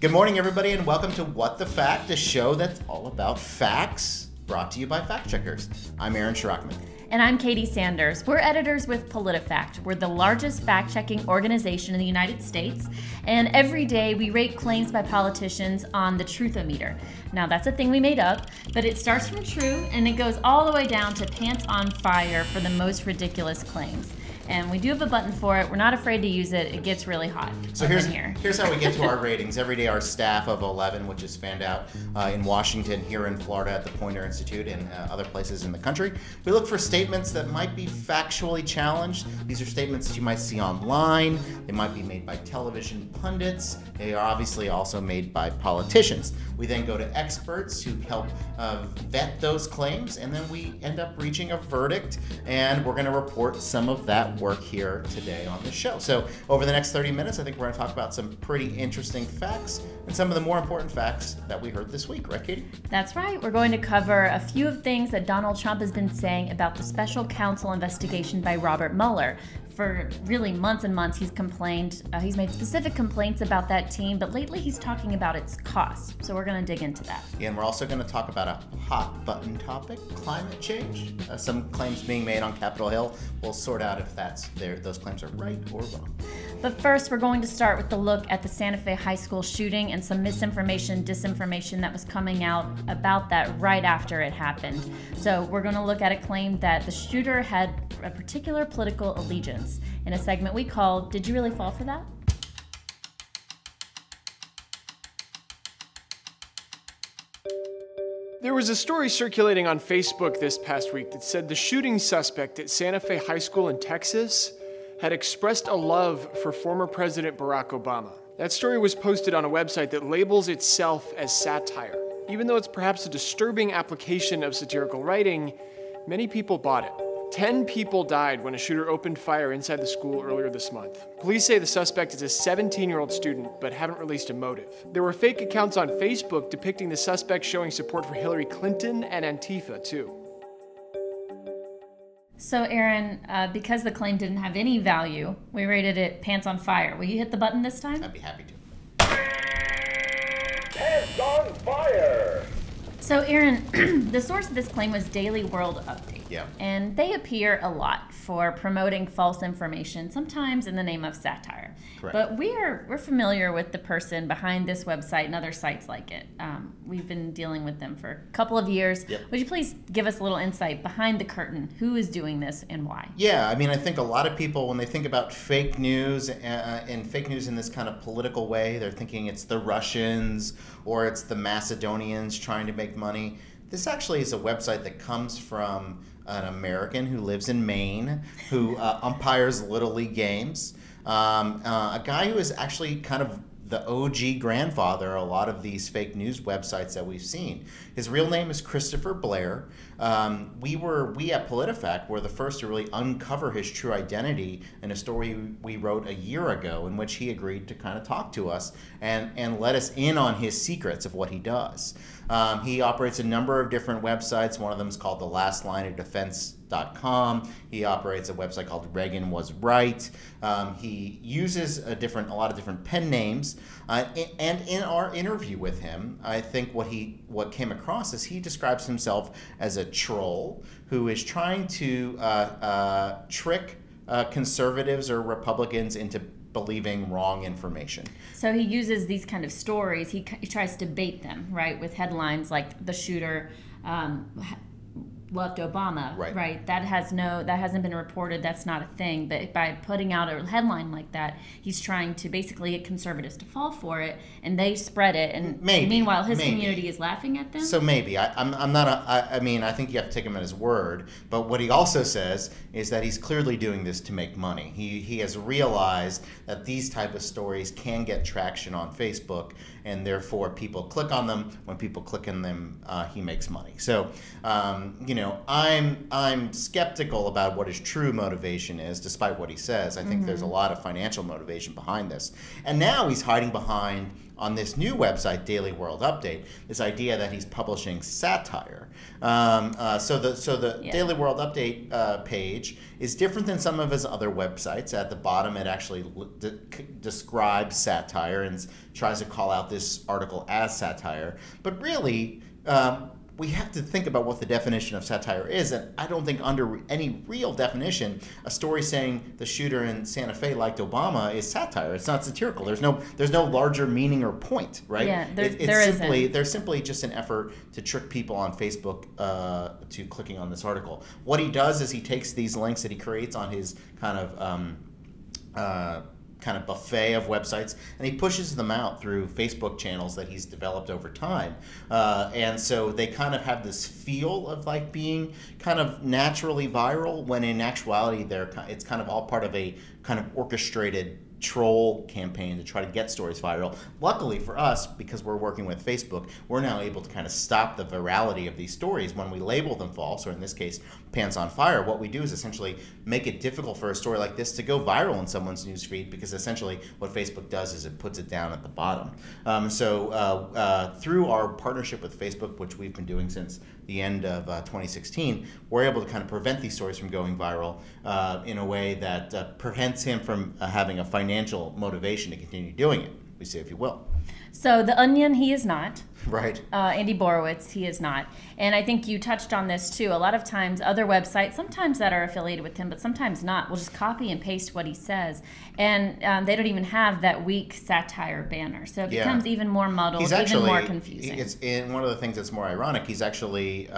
Good morning, everybody, and welcome to What the Fact, a show that's all about facts, brought to you by fact checkers. I'm Aaron Schrockman. And I'm Katie Sanders. We're editors with PolitiFact. We're the largest fact-checking organization in the United States, and every day we rate claims by politicians on the truth-o-meter. Now, that's a thing we made up, but it starts from true, and it goes all the way down to pants on fire for the most ridiculous claims. And we do have a button for it. We're not afraid to use it. It gets really hot. So here's how we get to our ratings. Every day our staff of 11, which is fanned out in Washington, here in Florida at the Poynter Institute, and other places in the country, we look for statements that might be factually challenged. These are statements that you might see online. They might be made by television pundits. They are obviously also made by politicians. We then go to experts who help vet those claims, and then we end up reaching a verdict, and we're going to report some of that work here today on the show. So over the next 30 minutes, I think we're going to talk about some pretty interesting facts and some of the more important facts that we heard this week, right, Katie? That's right. We're going to cover a few of things that Donald Trump has been saying about the special counsel investigation by Robert Mueller. For really months and months, he's complained. He's made specific complaints about that team, but lately he's talking about its cost. So we're going to dig into that. And we're also going to talk about a hot button topic, climate change. Some claims being made on Capitol Hill. We'll sort out if those claims are right or wrong. But first, we're going to start with the look at the Santa Fe High School shooting and some misinformation, disinformation that was coming out about that right after it happened. So we're going to look at a claim that the shooter had a particular political allegiance in a segment we call Did You Really Fall for That? There was a story circulating on Facebook this past week that said the shooting suspect at Santa Fe High School in Texas had expressed a love for former President Barack Obama. That story was posted on a website that labels itself as satire. Even though it's perhaps a disturbing application of satirical writing, many people bought it. 10 people died when a shooter opened fire inside the school earlier this month. Police say the suspect is a 17-year-old student, but haven't released a motive. There were fake accounts on Facebook depicting the suspect showing support for Hillary Clinton and Antifa, too. So, Aaron, because the claim didn't have any value, we rated it pants on fire. Will you hit the button this time? I'd be happy to. Pants on fire! So, Aaron, the source of this claim was Daily World Update. Yeah. And they appear a lot for promoting false information, sometimes in the name of satire. Correct. But we're familiar with the person behind this website and other sites like it. We've been dealing with them for a couple of years. Yep. Would you please give us a little insight behind the curtain? Who is doing this and why? Yeah, I mean, I think a lot of people, when they think about fake news and fake news in this kind of political way, they're thinking it's the Russians or it's the Macedonians trying to make money. This actually is a website that comes from an American who lives in Maine, who umpires Little League games. A guy who is actually kind of the OG grandfather of a lot of these fake news websites that we've seen. His real name is Christopher Blair. We at PolitiFact were the first to really uncover his true identity in a story we wrote a year ago, in which he agreed to kind of talk to us and let us in on his secrets of what he does. He operates a number of different websites. One of them is called the Last Line of Defense.com. He operates a website called Reagan Was Right. He uses a lot of different pen names. And in our interview with him, I think what came across is he describes himself as a troll who is trying to trick conservatives or Republicans into believing wrong information. So he uses these kind of stories. He tries to bait them, right, with headlines like the shooter loved Obama, right? That hasn't been reported. That's not a thing. But by putting out a headline like that, he's trying to basically get conservatives to fall for it, and they spread it. And meanwhile, his community is laughing at them. So maybe I mean, I think you have to take him at his word. But what he also says is that he's clearly doing this to make money. He has realized that these type of stories can get traction on Facebook, and therefore people click on them. When people click on them, he makes money. So I'm skeptical about what his true motivation is, despite what he says. I think there's a lot of financial motivation behind this. And now he's hiding behind, on this new website, Daily World Update, this idea that he's publishing satire. So the Daily World Update page is different than some of his other websites. At the bottom, it actually describes satire and tries to call out this article as satire. But really, we have to think about what the definition of satire is, and I don't think under any real definition, a story saying the shooter in Santa Fe liked Obama is satire. It's not satirical. There's no larger meaning or point, right? Yeah, there's simply just an effort to trick people on Facebook to clicking on this article. What he does is he takes these links that he creates on his kind of buffet of websites, and he pushes them out through Facebook channels that he's developed over time. And so they kind of have this feel of like being kind of naturally viral, when in actuality it's kind of all part of a kind of orchestrated troll campaign to try to get stories viral. Luckily for us, because we're working with Facebook, we're now able to kind of stop the virality of these stories when we label them false, or in this case, pants on fire. What we do is essentially make it difficult for a story like this to go viral in someone's newsfeed, because essentially what Facebook does is it puts it down at the bottom. So through our partnership with Facebook, which we've been doing since the end of 2016, we're able to kind of prevent these stories from going viral in a way that prevents him from having a financial motivation to continue doing it, we say, if you will. So The Onion, he is not. Right. Andy Borowitz, he is not. And I think you touched on this too. A lot of times other websites, sometimes that are affiliated with him, but sometimes not, will just copy and paste what he says. And they don't even have that weak satire banner. So it becomes even more muddled, even more confusing. And one of the things that's more ironic, he's actually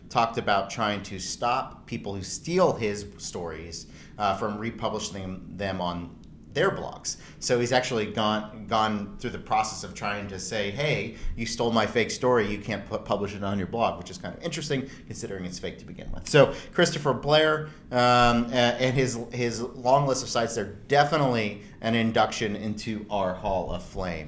talked about trying to stop people who steal his stories from republishing them on their blogs. So he's actually gone through the process of trying to say, hey, you stole my fake story, you can't publish it on your blog, which is kind of interesting considering it's fake to begin with. So Christopher Blair and his long list of sites, they're definitely an induction into our Hall of Flame.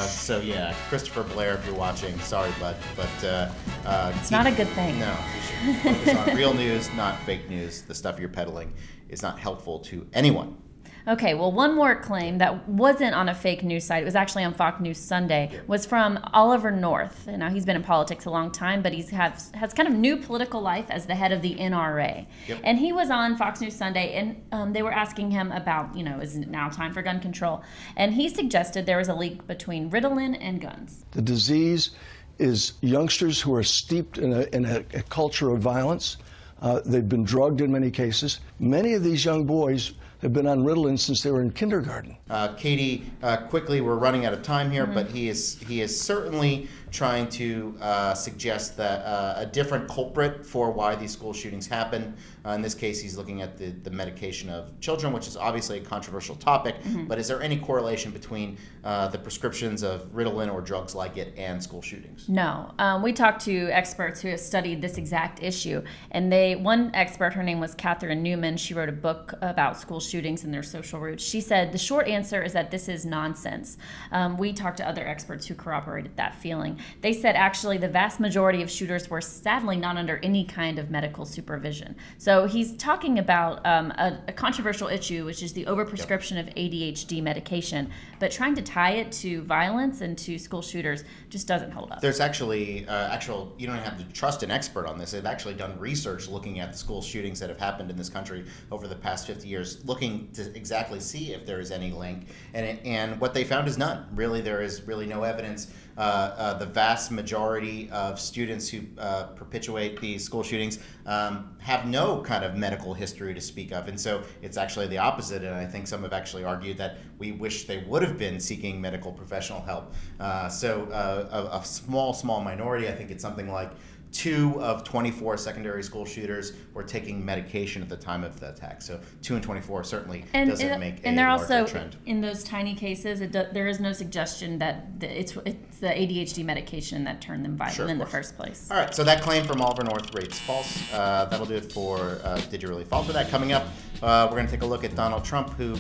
So yeah, Christopher Blair, if you're watching, sorry, bud, but it's not a good thing. No, you should focus on real news, not fake news. The stuff you're peddling is not helpful to anyone. Okay, well, one more claim that wasn't on a fake news site, it was actually on Fox News Sunday, was from Oliver North. Now, he's been in politics a long time, but he has kind of new political life as the head of the NRA. Yep. And he was on Fox News Sunday, and they were asking him about, is it now time for gun control? And he suggested there was a link between Ritalin and guns. The disease is youngsters who are steeped in a culture of violence. They've been drugged in many cases. Many of these young boys have been on Ritalin since they were in kindergarten. Katie, quickly, we're running out of time here, but he is certainly trying to suggest that a different culprit for why these school shootings happen. In this case, he's looking at the medication of children, which is obviously a controversial topic, but is there any correlation between the prescriptions of Ritalin or drugs like it and school shootings? No. We talked to experts who have studied this exact issue, and one expert, her name was Catherine Newman, she wrote a book about school shootings and their social roots. She said the short answer is that this is nonsense. We talked to other experts who corroborated that feeling. They said actually the vast majority of shooters were sadly not under any kind of medical supervision. So he's talking about a controversial issue, which is the overprescription of ADHD medication, but trying to tie it to violence and to school shooters just doesn't hold up. There's actually you don't have to trust an expert on this. They've actually done research looking at the school shootings that have happened in this country over the past 50 years, looking to exactly see if there is any link. And what they found is none. Really, there is really no evidence. The vast majority of students who perpetuate these school shootings have no kind of medical history to speak of. And so it's actually the opposite. And I think some have actually argued that we wish they would have been seeking medical professional help. So a small minority, I think it's something like 2 of 24 secondary school shooters were taking medication at the time of the attack. So 2 in 24 certainly doesn't make a larger trend. And they're also, in those tiny cases, there is no suggestion that it's the ADHD medication that turned them violent in the first place. All right, so that claim from Oliver North rates false. That'll do it for Did You Really Fall for That? Coming up, we're going to take a look at Donald Trump, who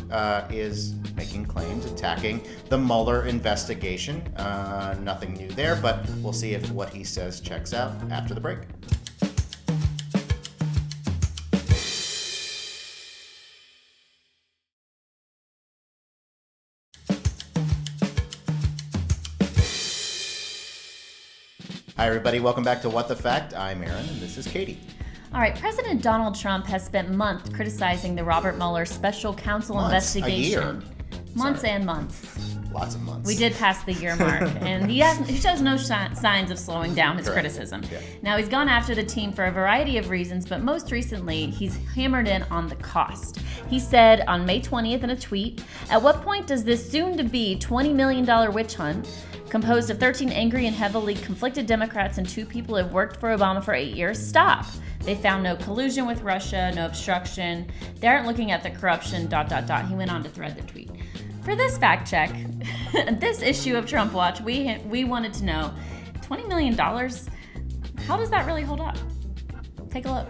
is making claims attacking the Mueller investigation. Nothing new there, but we'll see if what he says checks out after the break. Hi, everybody. Welcome back to What the Fact. I'm Aaron, and this is Katie. All right, President Donald Trump has spent months criticizing the Robert Mueller special counsel investigation. A year. Months and months. Lots of months. We did pass the year mark, and he shows no signs of slowing down his criticism. Yeah. Now, he's gone after the team for a variety of reasons, but most recently, he's hammered in on the cost. He said on May 20th in a tweet, "At what point does this soon-to-be $20 million witch hunt, composed of 13 angry and heavily conflicted Democrats and 2 people who have worked for Obama for 8 years, stop? They found no collusion with Russia, no obstruction. They aren't looking at the corruption, ... He went on to thread the tweet. For this fact check, this issue of Trump Watch, we wanted to know, $20 million, how does that really hold up? Take a look.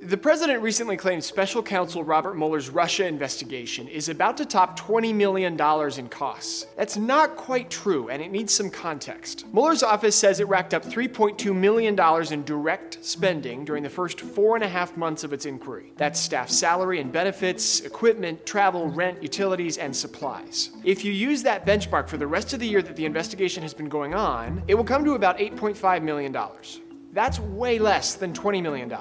The president recently claimed special counsel Robert Mueller's Russia investigation is about to top $20 million in costs. That's not quite true, and it needs some context. Mueller's office says it racked up $3.2 million in direct spending during the first 4.5 months of its inquiry. That's staff salary and benefits, equipment, travel, rent, utilities, and supplies. If you use that benchmark for the rest of the year that the investigation has been going on, it will come to about $8.5 million. That's way less than $20 million.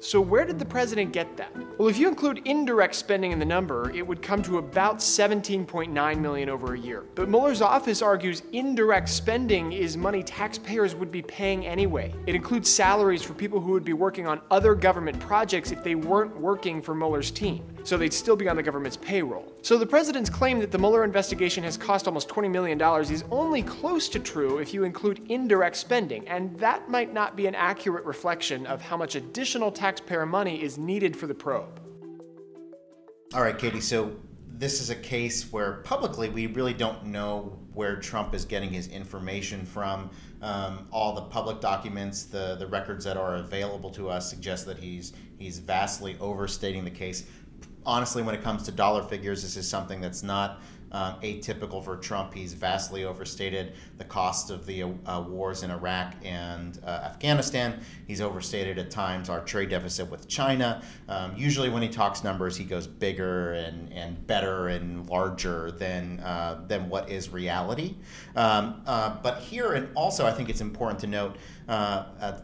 So where did the president get that? Well, if you include indirect spending in the number, it would come to about $17.9 million over a year. But Mueller's office argues indirect spending is money taxpayers would be paying anyway. It includes salaries for people who would be working on other government projects if they weren't working for Mueller's team. So they'd still be on the government's payroll. So the president's claim that the Mueller investigation has cost almost $20 million is only close to true if you include indirect spending, and that might not be an accurate reflection of how much additional taxpayer money is needed for the probe. All right, Katie, so this is a case where publicly we really don't know where Trump is getting his information from. All the public documents, the records that are available to us suggest that he's vastly overstating the case. Honestly, when it comes to dollar figures, this is something that's not atypical for Trump. He's vastly overstated the cost of the wars in Iraq and Afghanistan. He's overstated at times our trade deficit with China. Usually when he talks numbers, he goes bigger and better and larger than what is reality. But here, and also I think it's important to note,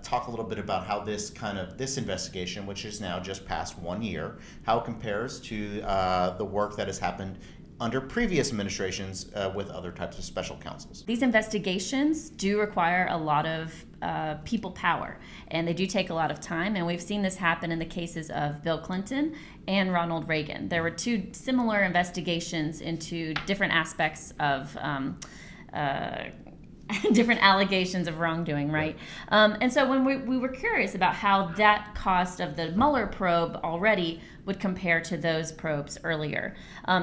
talk a little bit about how this investigation, which is now just past 1 year, how it compares to the work that has happened under previous administrations with other types of special counsels. These investigations do require a lot of people power, and they do take a lot of time, and we've seen this happen in the cases of Bill Clinton and Ronald Reagan. There were 2 similar investigations into different aspects of different allegations of wrongdoing, right? And so when we were curious about how that cost of the Mueller probe already would compare to those probes earlier.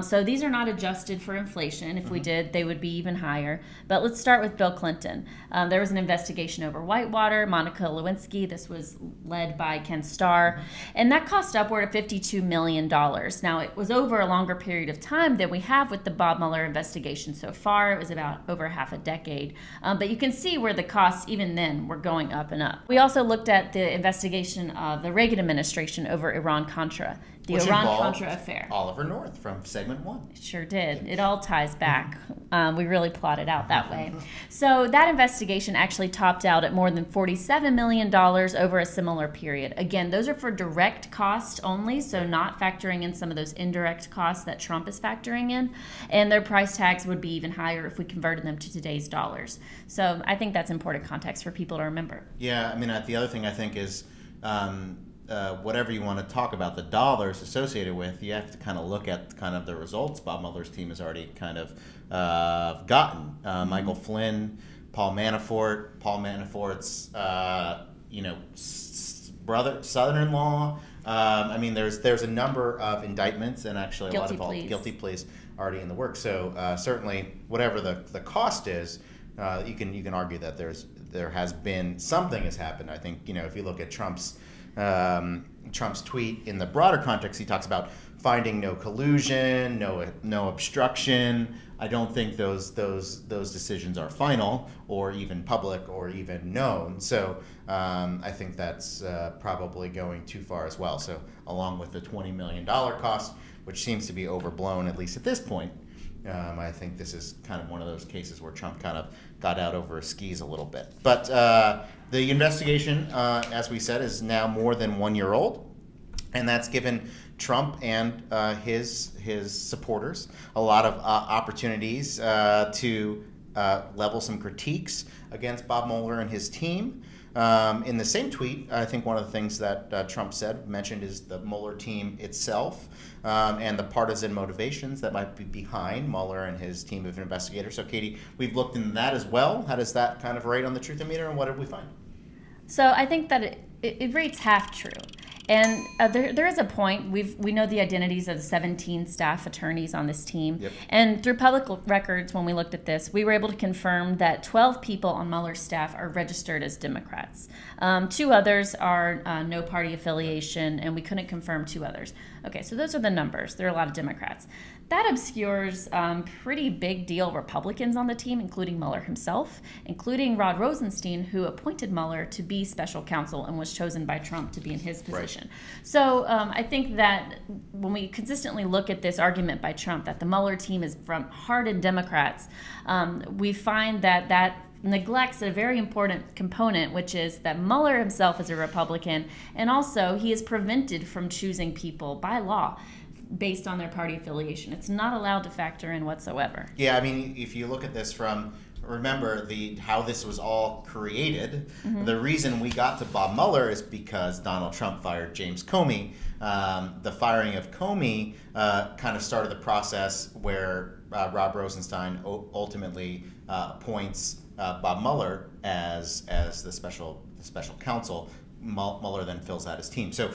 So these are not adjusted for inflation. If we did, they would be even higher. But let's start with Bill Clinton. There was an investigation over Whitewater, Monica Lewinsky. This was led by Ken Starr. And that cost upward of $52 million. Now, it was over a longer period of time than we have with the Bob Mueller investigation so far. It was about over half a decade. But you can see where the costs, even then, were going up and up. We also looked at the investigation of the Reagan administration over Iran-Contra. The Iran-Contra affair. Oliver North from segment 1. It sure did. It all ties back. We really plotted out that way. So that investigation actually topped out at more than $47 million over a similar period. Again, those are for direct costs only, so not factoring in some of those indirect costs that Trump is factoring in. And their price tags would be even higher if we converted them to today's dollars. So I think that's important context for people to remember. Yeah, I mean, the other thing I think is whatever you want to talk about the dollars associated with, you have to kind of look at kind of the results Bob Mueller's team has already kind of gotten. Michael Flynn, Paul Manafort's brother, son-in-law. I mean, there's a number of indictments and actually a lot of guilty pleas already in the works. So certainly, whatever the cost is, you can argue that there has been something has happened. I think if you look at Trump's tweet in the broader context, he talks about finding no collusion, no obstruction. I don't think those decisions are final or even public or even known. So I think that's probably going too far as well. So along with the $20 million cost, which seems to be overblown at least at this point, I think this is kind of one of those cases where Trump kind of got out over his skis a little bit. But the investigation, as we said, is now more than 1 year old. And that's given Trump and his supporters a lot of opportunities to level some critiques against Bob Mueller and his team. In the same tweet, I think one of the things that Trump mentioned is the Mueller team itself and the partisan motivations that might be behind Mueller and his team of investigators. So, Katie, we've looked into that as well. How does that kind of rate on the truth-o-meter, and what did we find? So I think that it rates half true. And there is a point. We know the identities of the 17 staff attorneys on this team. Yep. And through public records, when we looked at this, we were able to confirm that 12 people on Mueller's staff are registered as Democrats. 2 others are no party affiliation, and we couldn't confirm 2 others. Okay, so those are the numbers. There are a lot of Democrats. That obscures pretty big deal Republicans on the team, including Mueller himself, including Rod Rosenstein, who appointed Mueller to be special counsel and was chosen by Trump to be in his position. Right. So I think that when we consistently look at this argument by Trump that the Mueller team is from hardened Democrats, we find that neglects a very important component, which is that Mueller himself is a Republican, and also he is prevented from choosing people by law based on their party affiliation. It's not allowed to factor in whatsoever. Yeah, I mean, if you look at this from, remember how this was all created, the reason we got to Bob Mueller is because Donald Trump fired James Comey. The firing of Comey kind of started the process where Rod Rosenstein ultimately appoints Bob Mueller as the special counsel. Mueller then fills out his team. So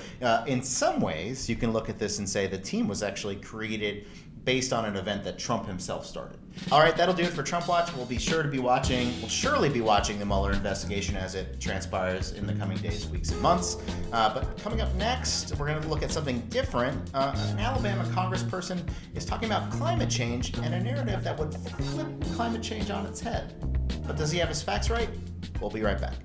in some ways, you can look at this and say the team was actually created based on an event that Trump himself started. All right, that'll do it for Trump Watch. We'll surely be watching the Mueller investigation as it transpires in the coming days, weeks, and months. But coming up next, we're going to look at something different. An Alabama congressperson is talking about climate change and a narrative that would flip climate change on its head. But does he have his facts right? We'll be right back.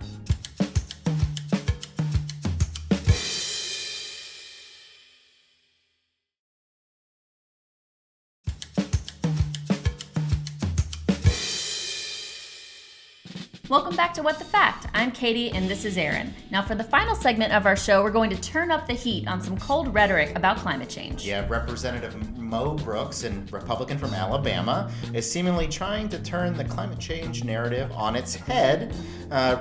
Welcome back to What the Fact. I'm Katie and this is Aaron. Now for the final segment of our show, we're going to turn up the heat on some cold rhetoric about climate change. Yeah, Representative Mo Brooks, a Republican from Alabama, is seemingly trying to turn the climate change narrative on its head.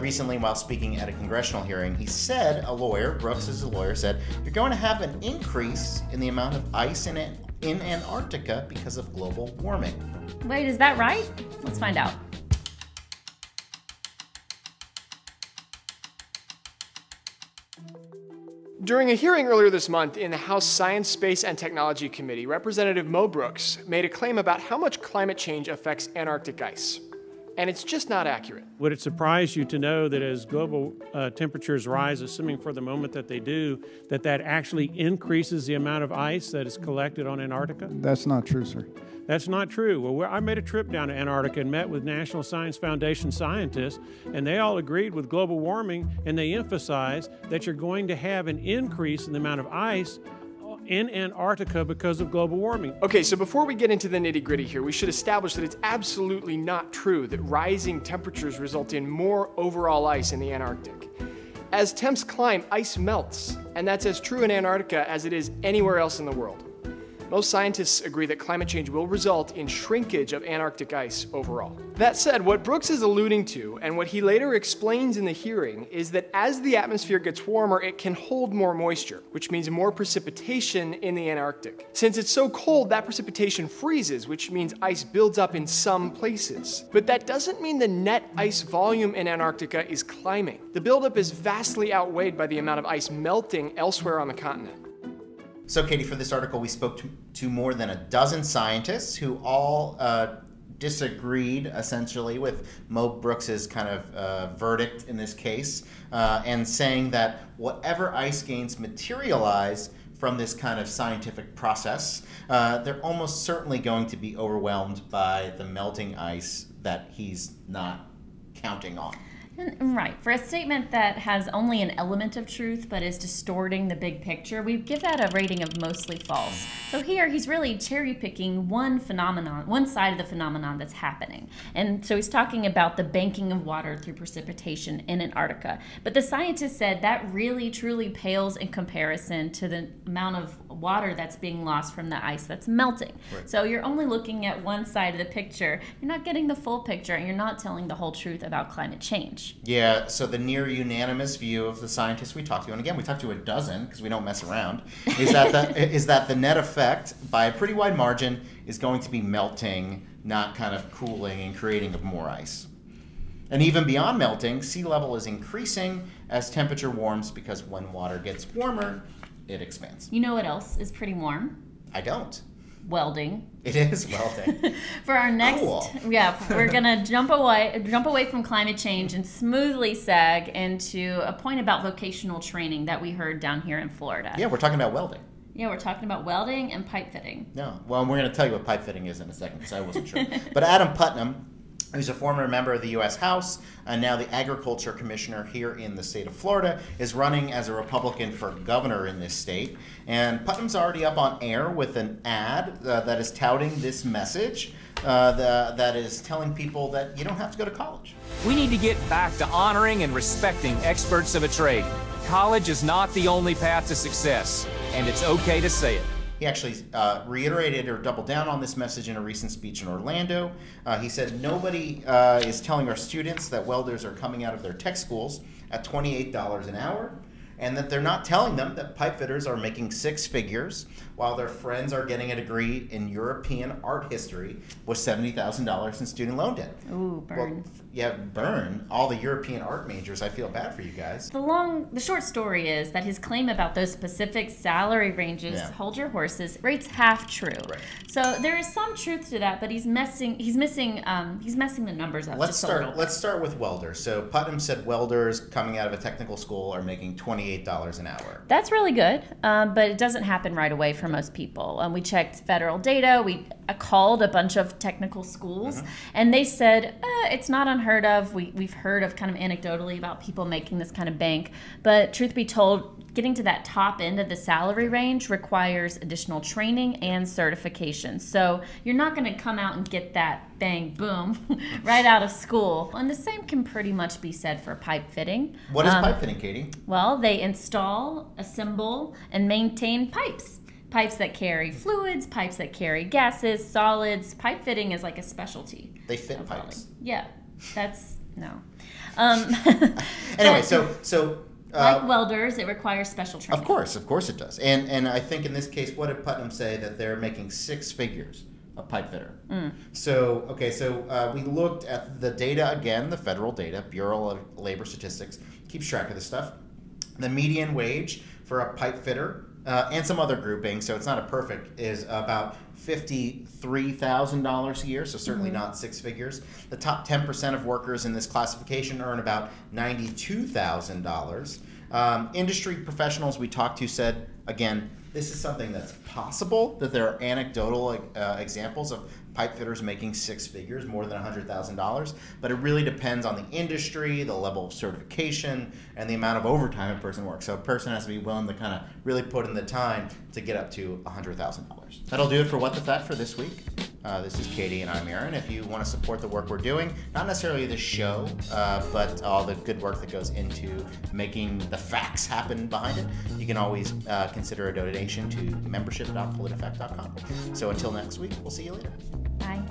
Recently, while speaking at a congressional hearing, Brooks is a lawyer, said, "You're going to have an increase in the amount of ice in Antarctica because of global warming." Wait, is that right? Let's find out. During a hearing earlier this month in the House Science, Space, and Technology Committee, Representative Mo Brooks made a claim about how much climate change affects Antarctic ice. And it's just not accurate. Would it surprise you to know that as global temperatures rise, assuming for the moment that they do, that actually increases the amount of ice that is collected on Antarctica? That's not true, sir. That's not true. Well, I made a trip down to Antarctica and met with National Science Foundation scientists, and they all agreed with global warming, and they emphasized that you're going to have an increase in the amount of ice in Antarctica because of global warming. Okay, so before we get into the nitty-gritty here, we should establish that it's absolutely not true that rising temperatures result in more overall ice in the Antarctic. As temps climb, ice melts, and that's as true in Antarctica as it is anywhere else in the world. Most scientists agree that climate change will result in shrinkage of Antarctic ice overall. That said, what Brooks is alluding to, and what he later explains in the hearing, is that as the atmosphere gets warmer, it can hold more moisture, which means more precipitation in the Antarctic. Since it's so cold, that precipitation freezes, which means ice builds up in some places. But that doesn't mean the net ice volume in Antarctica is climbing. The buildup is vastly outweighed by the amount of ice melting elsewhere on the continent. So, Katie, for this article, we spoke to more than a dozen scientists who all disagreed, essentially, with Mo Brooks's kind of verdict in this case, and saying that whatever ice gains materialize from this kind of scientific process, they're almost certainly going to be overwhelmed by the melting ice that he's not counting on. Right. For a statement that has only an element of truth but is distorting the big picture, we give that a rating of mostly false. So here he's really cherry picking one side of the phenomenon that's happening. And so he's talking about the banking of water through precipitation in Antarctica. But the scientist said that really truly pales in comparison to the amount of water that's being lost from the ice that's melting. Right. So you're only looking at one side of the picture. You're not getting the full picture, and you're not telling the whole truth about climate change. Yeah, so the near unanimous view of the scientists we talked to, and again, we talked to a dozen because we don't mess around, is that the net effect, by a pretty wide margin, is going to be melting, not kind of cooling and creating of more ice. And even beyond melting, sea level is increasing as temperature warms because when water gets warmer, it expands. You know what else is pretty warm? I don't. Welding. It is welding. For our next, cool. Yeah, we're gonna jump away from climate change and smoothly sag into a point about vocational training that we heard down here in Florida. Yeah, we're talking about welding. Yeah, we're talking about welding and pipe fitting. No, well, we're going to tell you what pipe fitting is in a second because I wasn't sure. But Adam Putnam, who's a former member of the U.S. House and now the Agriculture Commissioner here in the state of Florida, is running as a Republican for governor in this state. And Putnam's already up on air with an ad that is touting this message that is telling people that you don't have to go to college. We need to get back to honoring and respecting experts of a trade. College is not the only path to success, and it's okay to say it. He actually reiterated or doubled down on this message in a recent speech in Orlando. He said nobody is telling our students that welders are coming out of their tech schools at $28 an hour, and that they're not telling them that pipe fitters are making six figures while their friends are getting a degree in European art history with $70,000 in student loan debt. Ooh, burn. Well, yeah, burn. All the European art majors, I feel bad for you guys. The short story is that his claim about those specific salary ranges, hold your horses, rate's half true. Right. So there is some truth to that, but he's messing the numbers up just a little bit. Let's start with welders. So Putnam said welders coming out of a technical school are making $28 an hour. That's really good, but it doesn't happen right away for most people. We checked federal data. We called a bunch of technical schools, and they said it's not unheard of. We've heard of kind of anecdotally about people making this kind of bank, but truth be told, getting to that top end of the salary range requires additional training and certification. So you're not going to come out and get that bang, boom, right out of school. And the same can pretty much be said for pipe fitting. What is pipe fitting, Katie? Well, they install, assemble, and maintain pipes. Pipes that carry fluids, pipes that carry gases, solids. Pipe fitting is like a specialty. They fit pipes. Yeah, that's, no. Anyway, so like welders, it requires special training. Of course it does. And I think in this case, what did Putnam say? That they're making six figures, a pipe fitter. So we looked at the data again, the federal data, Bureau of Labor Statistics keeps track of this stuff. The median wage for a pipe fitter and some other groupings, so it's not a perfect, is about $53,000 a year, so certainly not six figures. The top 10% of workers in this classification earn about $92,000. Industry professionals we talked to said, again, this is something that's possible, that there are anecdotal examples of pipe fitters making six figures, more than $100,000, but it really depends on the industry, the level of certification, and the amount of overtime a person works. So a person has to be willing to kind of really put in the time to get up to $100,000. That'll do it for What the Fact for this week. This is Katie and I'm Aaron. If you want to support the work we're doing, not necessarily the show, but all the good work that goes into making the facts happen behind it, you can always consider a donation to membership.politifact.com. So until next week, we'll see you later. Bye.